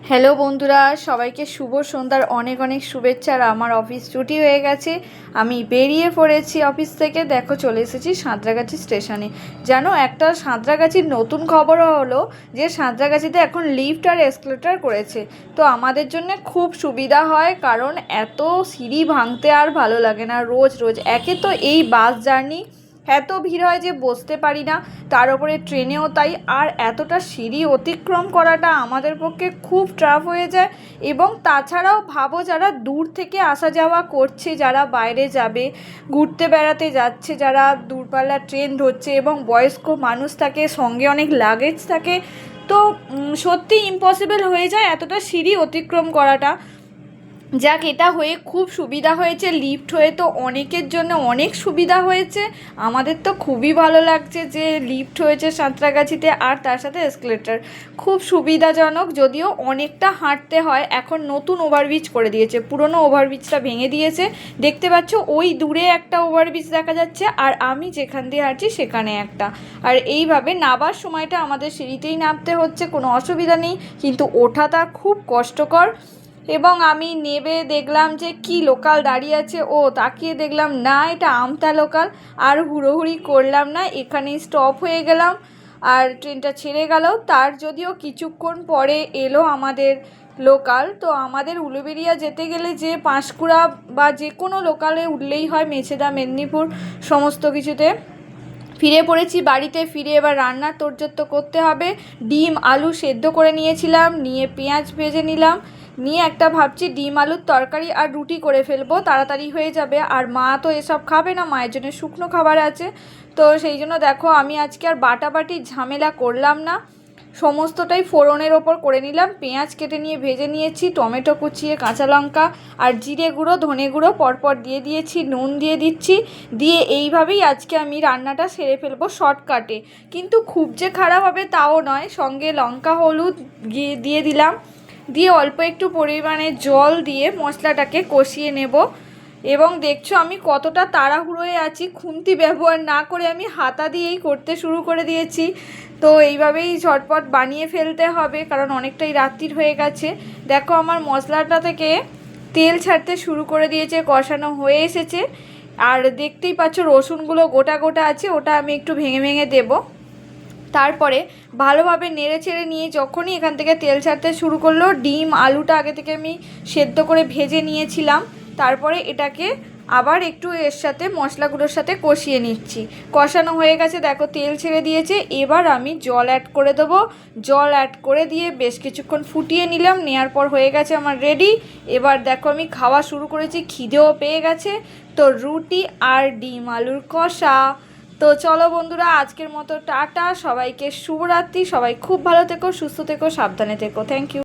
Hello বন্ধুরা, সবাইকে শুভ সন্ধ্যার অনেক অনেক শুভেচ্ছা। আর আমার অফিস ছুটি হয়ে গেছে, আমি বেরিয়ে পড়েছি অফিস থেকে। দেখো চলে এসেছি সাঁতরাগাছি স্টেশনে। জানো, একটা সাঁতরাগাছির নতুন খবরও হলো যে সাঁতরাগাছিতে এখন লিফট আর এসকেলেটর করেছে। তো আমাদের জন্য খুব সুবিধা হয়, কারণ এত সিঁড়ি ভাঙতে আর ভালো লাগে না রোজ রোজ। একে তো এই বাস জার্নি এত ভিড় হয় যে বসতে পারি না, তার উপরে ট্রেনেও তাই। আর এতটা সিঁড়ি অতিক্রম করাটা আমাদের পক্ষে খুব টাফ হয়ে যায়। এবং তাছাড়াও ভাবো, যারা দূর থেকে আসা যাওয়া করছে, যারা বাইরে যাবে, ঘুরতে বেড়াতে যাচ্ছে, যারা দূরপাল্লার ট্রেন ধরছে এবং বয়স্ক মানুষ থাকে, সঙ্গে অনেক লাগেজ থাকে, তো সত্যি ইম্পসিবল হয়ে যায় এতটা সিঁড়ি অতিক্রম করাটা। যাক, এটা হয়ে খুব সুবিধা হয়েছে, লিফট হয়ে তো অনেকের জন্য অনেক সুবিধা হয়েছে। আমাদের তো খুবই ভালো লাগছে যে লিফট হয়েছে সাঁতরাগাছিতে, আর তার সাথে এসকেলেটর খুব সুবিধাজনক। যদিও অনেকটা হাঁটতে হয়, এখন নতুন ওভারব্রিজ করে দিয়েছে, পুরনো ওভারব্রিজটা ভেঙে দিয়েছে। দেখতে পাচ্ছ ওই দূরে একটা ওভারব্রিজ দেখা যাচ্ছে, আর আমি যেখান দিয়ে হাঁটছি সেখানে একটা। আর এইভাবে নাবার সময়টা আমাদের সিঁড়িতেই নামতে হচ্ছে, কোনো অসুবিধা নেই, কিন্তু ওঠাটা খুব কষ্টকর। এবং আমি নেবে দেখলাম যে কি লোকাল দাঁড়িয়ে আছে, ও তাকিয়ে দেখলাম না, এটা আমতা লোকাল। আর হুড়োহুড়ি করলাম না, এখানেই স্টপ হয়ে গেলাম। আর ট্রেনটা ছেড়ে গেল। তার যদিও কিছুক্ষণ পরে এলো আমাদের লোকাল। তো আমাদের উলুবেড়িয়া যেতে গেলে যে পাঁশকুড়া বা যে কোনো লোকালে উঠলেই হয়, মেছেদা, মেদিনীপুর সমস্ত কিছুতে। ফিরে পড়েছি বাড়িতে। ফিরে এবার রান্নার তোড়জোড় তো করতে হবে। ডিম আলু সেদ্ধ করে নিয়েছিলাম, নিয়ে পেঁয়াজ ভেজে নিলাম, নিয়ে একটা ভাবছি ডিম আলুর তরকারি আর রুটি করে ফেলবো, তাড়াতাড়ি হয়ে যাবে। আর মা তো এসব খাবে না, মায়ের জন্য শুকনো খাবার আছে। তো সেই জন্য দেখো আমি আজকে আর বাটাবাটি ঝামেলা করলাম না, সমস্তটাই ফোড়নের ওপর করে নিলাম। পেঁয়াজ কেটে নিয়ে ভেজে নিয়েছি, টমেটো কুচিয়ে, কাঁচা লঙ্কা আর জিরে গুঁড়ো, ধনে গুঁড়ো পরপর দিয়ে দিয়েছি, নুন দিয়ে দিচ্ছি। দিয়ে এইভাবেই আজকে আমি রান্নাটা সেরে ফেলবো শর্টকাটে। কিন্তু খুব যে খারাপ হবে তাও নয়। সঙ্গে লঙ্কা হলুদ দিয়ে দিলাম, দিয়ে অল্প একটু পরিমাণে জল দিয়ে মশলাটাকে কষিয়ে নেব। এবং দেখছো আমি কতটা তাড়াহুড়োয় আছি, খুন্তি ব্যবহার না করে আমি হাতা দিয়েই করতে শুরু করে দিয়েছি। তো এইভাবেই ঝটপট বানিয়ে ফেলতে হবে, কারণ অনেকটাই রাত্রির হয়ে গেছে। দেখো আমার মশলাটা থেকে তেল ছাড়তে শুরু করে দিয়েছে, কষানো হয়ে এসেছে। আর দেখতেই পাচ্ছ রসুনগুলো গোটা গোটা আছে, ওটা আমি একটু ভেঙে ভেঙে দেবো। তারপরে ভালোভাবে নেড়ে চেড়ে নিয়ে যখনই এখান থেকে তেল ছাড়তে শুরু করলো, ডিম আলুটা আগে থেকে আমি সেদ্ধ করে ভেজে নিয়েছিলাম, তারপরে এটাকে আবার একটু এর সাথে মশলাগুলোর সাথে কষিয়ে নিচ্ছি। কষানো হয়ে গেছে, দেখো তেল ছেড়ে দিয়েছে। এবার আমি জল অ্যাড করে দেবো। জল অ্যাড করে দিয়ে বেশ কিছুক্ষণ ফুটিয়ে নিলাম, নেওয়ার পর হয়ে গেছে আমার রেডি। এবার দেখো আমি খাওয়া শুরু করেছি, খিদেও পেয়ে গেছে। তো রুটি আর ডিম আলুর কষা। তো চলো বন্ধুরা, আজকের মতো টাটা, সবাইকে শুভরাত্রি। সবাই খুব ভালো থেকো, সুস্থ থেকো, সাবধানে থেকো। Thank you.